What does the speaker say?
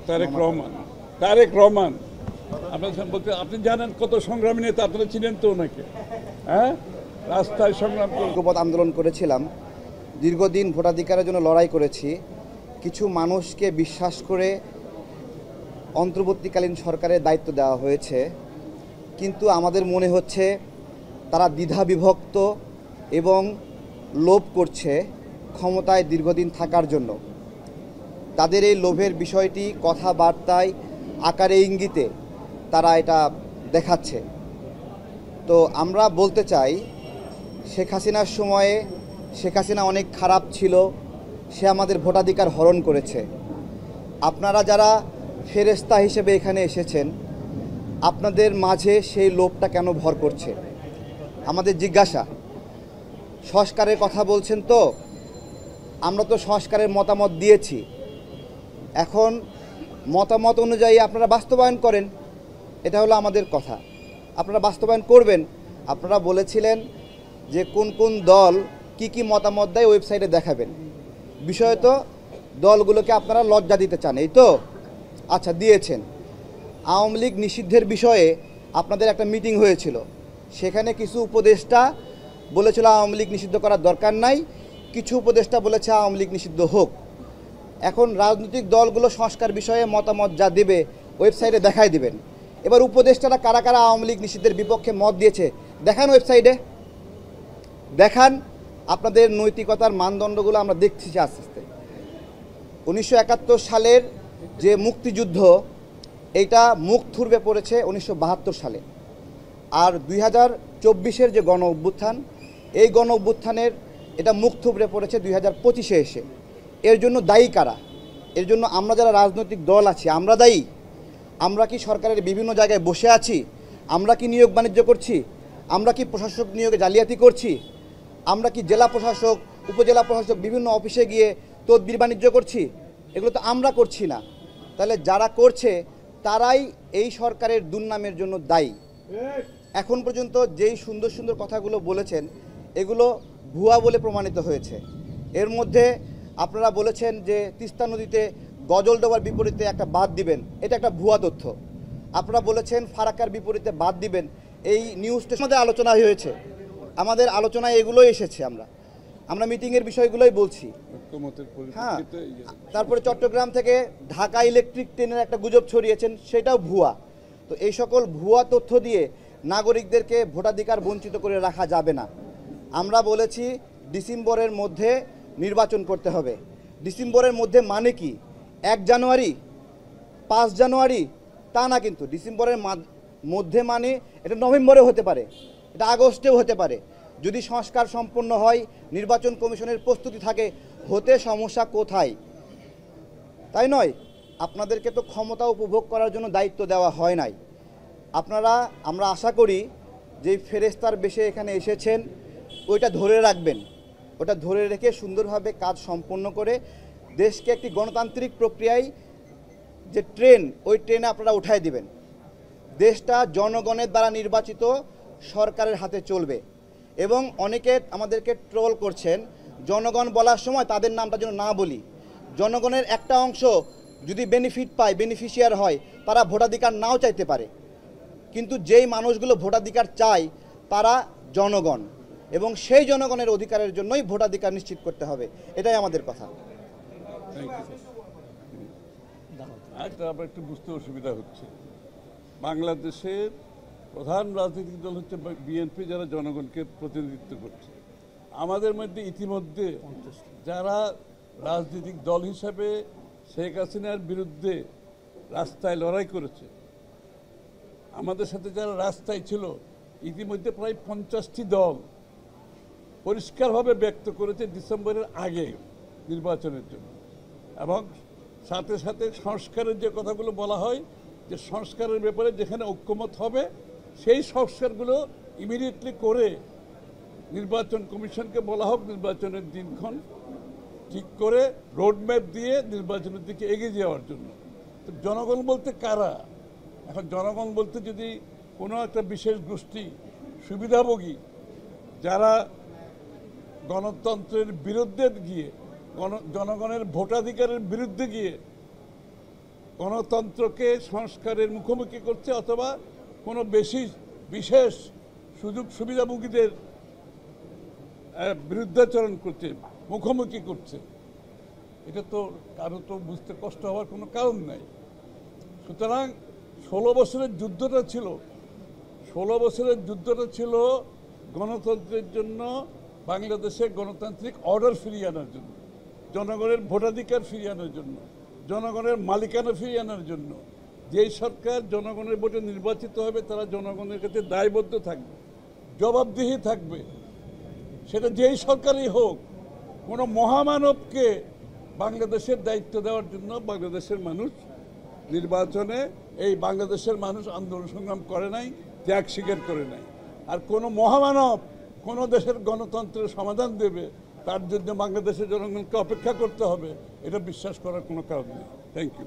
তারেক রহমান। তারেক রহমান আপনার বলতে আপনি জানেন কত সংগ্রামী নেতা, আপনারা চিনেন তো ওনাকে। হ্যাঁ, রাস্তায় সংগ্রাম করে ঐক্যবদ্ধ আন্দোলন করেছিলাম, দীর্ঘদিন ভোটাধিকারের জন্য লড়াই করেছি। কিছু মানুষকে বিশ্বাস করে অন্তর্বর্তীকালীন সরকারের দায়িত্ব দেওয়া হয়েছে, কিন্তু আমাদের মনে হচ্ছে তারা দ্বিধাবিভক্ত এবং লোভ করছে ক্ষমতায় দীর্ঘদিন থাকার জন্য। তাদের এই লোভের বিষয়টি কথাবার্তায় আকারে ইঙ্গিতে তারা এটা দেখাচ্ছে। তো আমরা বলতে চাই, শেখ হাসিনার সময়ে শেখ হাসিনা অনেক খারাপ ছিল, সে আমাদের ভোটাধিকার হরণ করেছে। আপনারা যারা ফেরেশতা হিসেবে এখানে এসেছেন, আপনাদের মাঝে সেই লোভটা কেন ভর করছে? আমাদের জিজ্ঞাসা। সংস্কারের কথা বলছেন তো, আমরা তো সংস্কারের মতামত দিয়েছি, এখন মতামত অনুযায়ী আপনারা বাস্তবায়ন করেন, এটা হলো আমাদের কথা। আপনারা বাস্তবায়ন করবেন। আপনারা বলেছিলেন যে কোন কোন দল কি কি মতামত দেয় ওয়েবসাইটে দেখাবেন। বিষয় তো দলগুলোকে আপনারা লজ্জা দিতে চান, এই তো? আচ্ছা, দিয়েছেন। আওয়ামী লীগ নিষিদ্ধের বিষয়ে আপনাদের একটা মিটিং হয়েছিল, সেখানে কিছু উপদেষ্টা বলেছিল আওয়ামী লীগ নিষিদ্ধ করার দরকার নাই, কিছু উপদেষ্টা বলেছে আওয়ামী লীগ নিষিদ্ধ হোক। এখন রাজনৈতিক দলগুলো সংস্কার বিষয়ে মতামত যা দেবে ওয়েবসাইটে দেখাই দিবেন। এবার উপদেষ্টারা কারা কারা আওয়ামী লীগ নিষিদ্ধের বিপক্ষে মত দিয়েছে দেখান, ওয়েবসাইটে দেখান। আপনাদের নৈতিকতার মানদণ্ডগুলো আমরা দেখছি আস্তে আস্তে। 1971 সালের যে মুক্তিযুদ্ধ, এইটা মুখ থুবড়ে পড়েছে 1972 সালে। আর 2024-এর যে গণ অভ্যুত্থান, এই গণ অভ্যুত্থানের এটা মুখ থুবড়ে পড়েছে 2025-এ এসে। এর জন্য দায়ী কারা? এর জন্য আমরা যারা রাজনৈতিক দল আছি আমরা দায়ী। আমরা কি সরকারের বিভিন্ন জায়গায় বসে আছি? আমরা কি নিয়োগ বাণিজ্য করছি? আমরা কি প্রশাসক নিয়োগে জালিয়াতি করছি? আমরা কি জেলা প্রশাসক, উপজেলা প্রশাসক বিভিন্ন অফিসে গিয়ে তদবির বাণিজ্য করছি? এগুলো তো আমরা করছি না। তাহলে যারা করছে তারাই এই সরকারের দুর্নামের জন্য দায়ী। এখন পর্যন্ত যেই সুন্দর সুন্দর কথাগুলো বলেছেন, এগুলো ভুয়া বলে প্রমাণিত হয়েছে। এর মধ্যে আপনারা বলেছেন যে তিস্তা নদীতে গজল ডোবার বিপরীতে একটা বাঁধ দিবেন, এটা একটা ভুয়া তথ্য। আপনারা বলেছেন ফারাক্কার বিপরীতে বাঁধ দিবেন, এই নিউজটা আমাদের আলোচনা হয়েছে, আমাদের আলোচনায় এগুলোই এসেছে। আমরা মিটিংয়ের বিষয়গুলোই বলছি। হ্যাঁ, তারপরে চট্টগ্রাম থেকে ঢাকা ইলেকট্রিক ট্রেনের একটা গুজব ছড়িয়েছেন, সেটাও ভুয়া। তো এই সকল ভুয়া তথ্য দিয়ে নাগরিকদেরকে ভোটাধিকার বঞ্চিত করে রাখা যাবে না। আমরা বলেছি ডিসেম্বরের মধ্যে নির্বাচন করতে হবে। ডিসেম্বরের মধ্যে মানে কি 1 জানুয়ারি, 5 জানুয়ারি? তা না, কিন্তু ডিসেম্বরের মধ্যে মানে এটা নভেম্বরেও হতে পারে, এটা আগস্টেও হতে পারে। যদি সংস্কার সম্পন্ন হয়, নির্বাচন কমিশনের প্রস্তুতি থাকে, হতে সমস্যা কোথায়? তাই নয়? আপনাদেরকে তো ক্ষমতা উপভোগ করার জন্য দায়িত্ব দেওয়া হয় নাই। আমরা আশা করি যে ফেরেশতার বেশে এখানে এসেছেন, ওইটা ধরে রাখবেন। ওটা ধরে রেখে সুন্দরভাবে কাজ সম্পন্ন করে দেশকে একটি গণতান্ত্রিক প্রক্রিয়ায় যে ট্রেন, ওই ট্রেনে আপনারা উঠায় দিবেন। দেশটা জনগণের দ্বারা নির্বাচিত সরকারের হাতে চলবে। এবং অনেকে আমাদেরকে ট্রোল করছেন, জনগণ বলার সময় তাদের নামটা যেন না বলি। জনগণের একটা অংশ যদি বেনিফিট পায়, বেনিফিশিয়ার হয়, তারা ভোটাধিকার নাও চাইতে পারে, কিন্তু যেই মানুষগুলো ভোটাধিকার চায় তারা জনগণ, এবং সেই জনগণের অধিকারের জন্যই ভোটাধিকার নিশ্চিত করতে হবে। এটাই আমাদের কথা। আবার একটু বুঝতে অসুবিধা হচ্ছে, বাংলাদেশের প্রধান রাজনৈতিক দল হচ্ছে বিএনপি, যারা জনগণকে প্রতিনিধিত্ব করছে। আমাদের মধ্যে ইতিমধ্যে যারা রাজনৈতিক দল হিসাবে শেখ হাসিনার বিরুদ্ধে রাস্তায় লড়াই করেছে, আমাদের সাথে যারা রাস্তায় ছিল, ইতিমধ্যে প্রায় 50টি দল পরিষ্কারভাবে ব্যক্ত করেছে ডিসেম্বরের আগে নির্বাচনের জন্য। এবং সাথে সাথে সংস্কারের যে কথাগুলো বলা হয়, যে সংস্কারের ব্যাপারে যেখানে ঐক্যমত হবে সেই সংস্কারগুলো ইমিডিয়েটলি করে নির্বাচন কমিশনকে বলা হোক নির্বাচনের দিনক্ষণ ঠিক করে রোডম্যাপ দিয়ে নির্বাচনের দিকে এগিয়ে যাওয়ার জন্য। তো জনগণ বলতে কারা? এখন জনগণ বলতে যদি কোনো একটা বিশেষ গোষ্ঠী সুবিধাভোগী, যারা গণতন্ত্রের বিরুদ্ধে গিয়ে, জনগণের ভোটাধিকারের বিরুদ্ধে গিয়ে গণতন্ত্রকে সংস্কারের মুখোমুখি করছে অথবা কোনো বিশেষ সুযোগ সুবিধাভোগীদের বিরুদ্ধাচরণ করছে, মুখোমুখি করছে। এটা তো কারো তো বুঝতে কষ্ট হওয়ার কোনো কারণ নাই। সুতরাং 16 বছরের যুদ্ধটা ছিল গণতন্ত্রের জন্য, বাংলাদেশে গণতান্ত্রিক অর্ডার ফিরিয়ে আনার জন্য, জনগণের ভোটাধিকার ফিরিয়ে আনার জন্য, জনগণের মালিকানা ফিরিয়ে আনার জন্য। যেই সরকার জনগণের ভোটে নির্বাচিত হবে তারা জনগণের কাছে দায়বদ্ধ থাকবে, জবাবদিহি থাকবে, সেটা যেই সরকারই হোক। কোনো মহামানবকে বাংলাদেশের দায়িত্ব দেওয়ার জন্য বাংলাদেশের মানুষ নির্বাচনে, এই বাংলাদেশের মানুষ আন্দোলন সংগ্রাম করে নাই, ত্যাগ স্বীকার করে নাই। আর কোনো মহামানব কোনো দেশের গণতন্ত্রের সমাধান দেবে তার জন্য বাংলাদেশের জনগণকে অপেক্ষা করতে হবে, এটা বিশ্বাস করার কোনো কারণ নেই। Thank you.